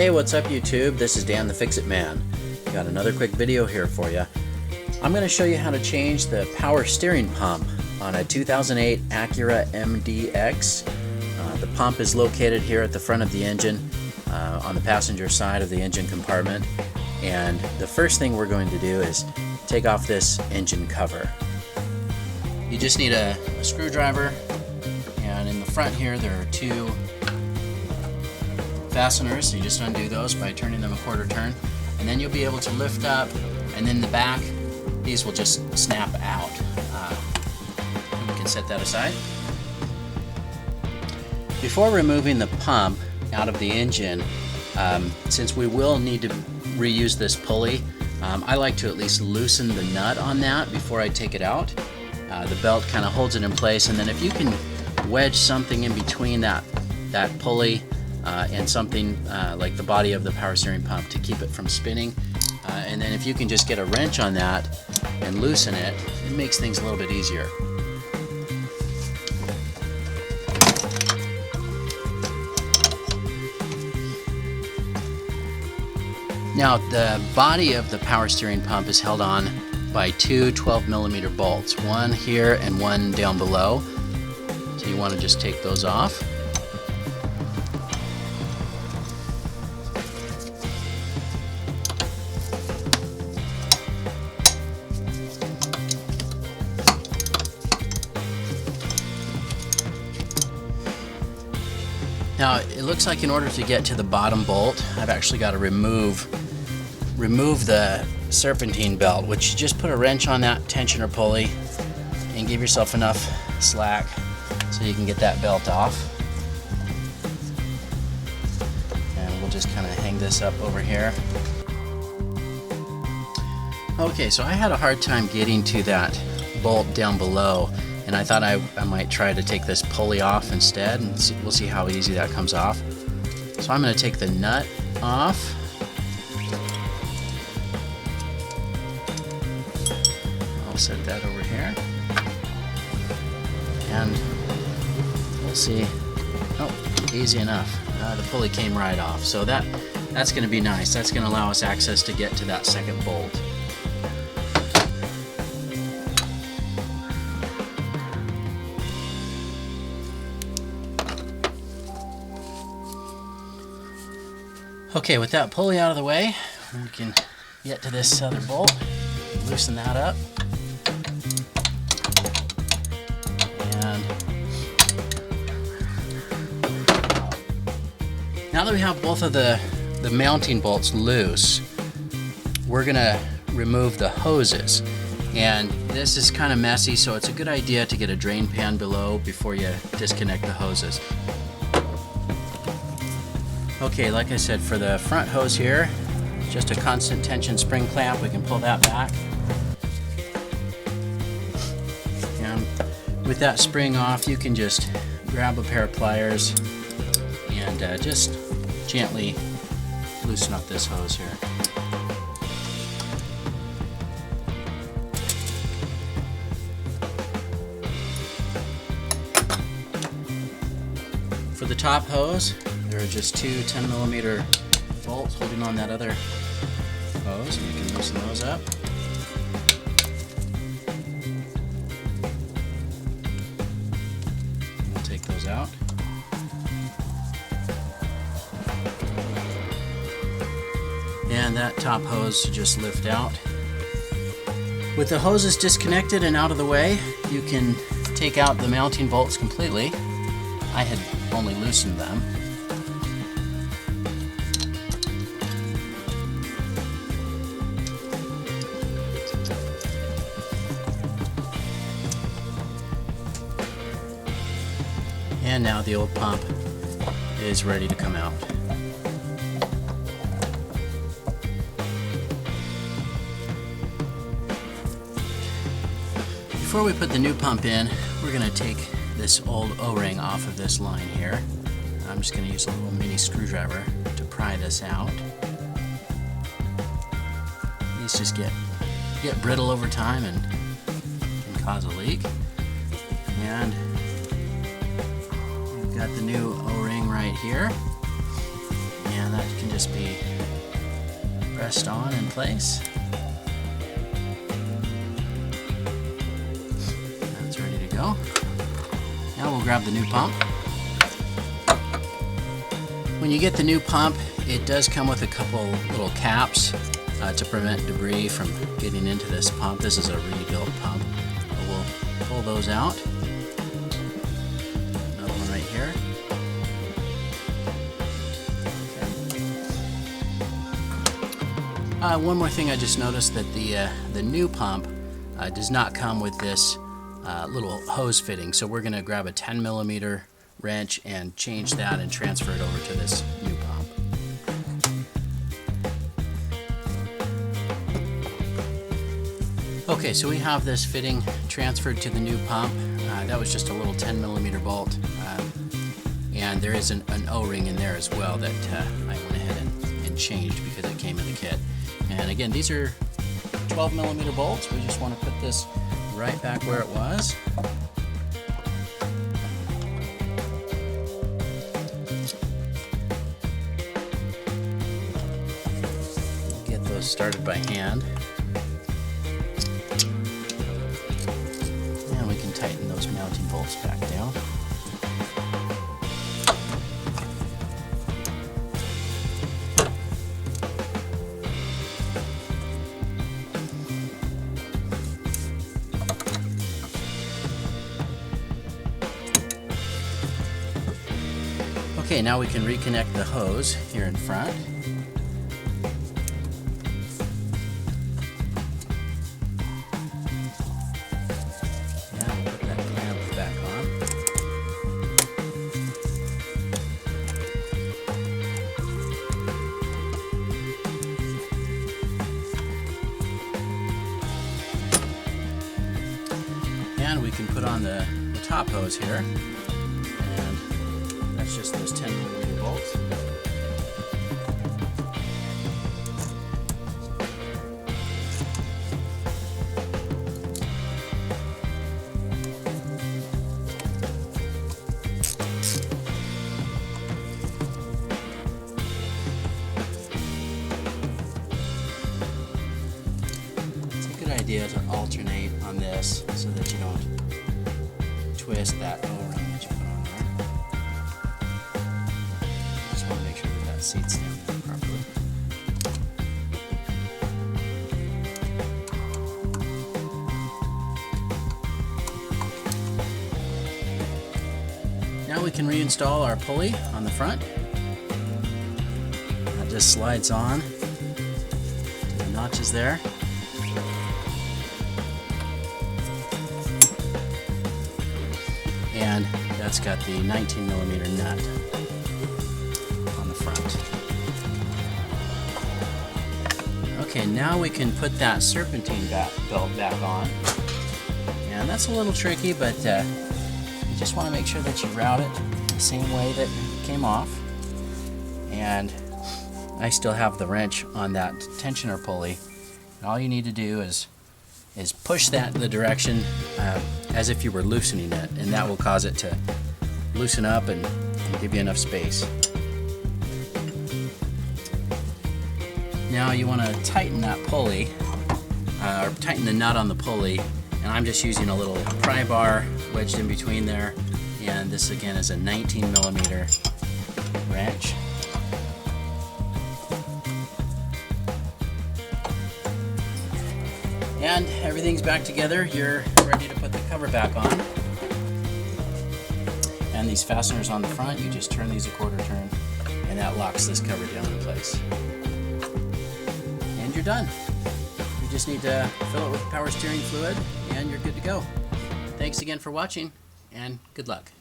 Hey, what's up YouTube? This is Dan the Fix-It Man. Got another quick video here for you. I'm going to show you how to change the power steering pump on a 2008 Acura MDX. The pump is located here at the front of the engine on the passenger side of the engine compartment. And the first thing we're going to do is take off this engine cover. You just need a screwdriver, and in the front here there are two fasteners, so you just undo those by turning them a quarter turn, and then you'll be able to lift up, and then the back, these will just snap out. You can set that aside. Before removing the pump out of the engine, since we will need to reuse this pulley, I like to at least loosen the nut on that before I take it out. The belt kind of holds it in place, and then if you can wedge something in between that pulley and something like the body of the power steering pump to keep it from spinning, and then if you can just get a wrench on that and loosen it, it makes things a little bit easier. Now, the body of the power steering pump is held on by two 12mm bolts, one here and one down below. So you want to just take those off. Now, it looks like in order to get to the bottom bolt, I've actually got to remove the serpentine belt, which you just put a wrench on that tensioner pulley and give yourself enough slack so you can get that belt off. And we'll just kind of hang this up over here. Okay, so I had a hard time getting to that bolt down below, and I thought I might try to take this pulley off instead, and we'll see how easy that comes off. So I'm going to take the nut off. I'll set that over here, and we'll see. Oh, easy enough. The pulley came right off, so that's going to be nice. That's going to allow us access to get to that second bolt. Okay, with that pulley out of the way, we can get to this other bolt, loosen that up, and now that we have both of the mounting bolts loose, we're going to remove the hoses. And this is kind of messy, so it's a good idea to get a drain pan below before you disconnect the hoses. Okay, like I said, for the front hose here, just a constant tension spring clamp. We can pull that back. And with that spring off, you can just grab a pair of pliers and just gently loosen up this hose here. For the top hose, there are just two 10mm bolts holding on that other hose, and you can loosen those up. We'll take those out. And that top hose to just lift out. With the hoses disconnected and out of the way, you can take out the mounting bolts completely. I had only loosened them. And now the old pump is ready to come out. Before we put the new pump in, we're going to take this old O-ring off of this line here. I'm just going to use a little mini screwdriver to pry this out. These just get brittle over time and can cause a leak. And we've got the new O-ring right here, and that can just be pressed on in place. That's ready to go. Now we'll grab the new pump. When you get the new pump, it does come with a couple little caps to prevent debris from getting into this pump. This is a rebuilt pump. We'll pull those out. Another one right here. Okay. One more thing I just noticed, that the new pump does not come with this little hose fitting. So we're going to grab a 10mm wrench and change that and transfer it over to this new pump. Okay, so we have this fitting transferred to the new pump. That was just a little 10mm bolt, and there is an O-ring in there as well that I went ahead and changed because it came in the kit. And again, these are 12mm bolts. We just want to put this right back where it was. Get those started by hand. And we can tighten those mounting bolts back down. Okay, now we can reconnect the hose here in front. Now we'll put that clamp back on. And we can put on the top hose here. That's just those 10mm bolts. It's a good idea to alternate on this so that you don't twist that O-ring that you put on there. Seats down there properly. Now we can reinstall our pulley on the front. That just slides on to the notches there. And that's got the 19mm nut. Okay, now we can put that serpentine belt back on. And that's a little tricky, but you just want to make sure that you route it the same way that it came off. And I still have the wrench on that tensioner pulley. And all you need to do is push that in the direction as if you were loosening it, and that will cause it to loosen up and give you enough space. Now you want to tighten that pulley, or tighten the nut on the pulley, and I'm just using a little pry bar wedged in between there, and this again is a 19mm wrench. And everything's back together. You're ready to put the cover back on. And these fasteners on the front, you just turn these a quarter turn, and that locks this cover down in place. You're done. You just need to fill it with power steering fluid and you're good to go. Thanks again for watching, and good luck.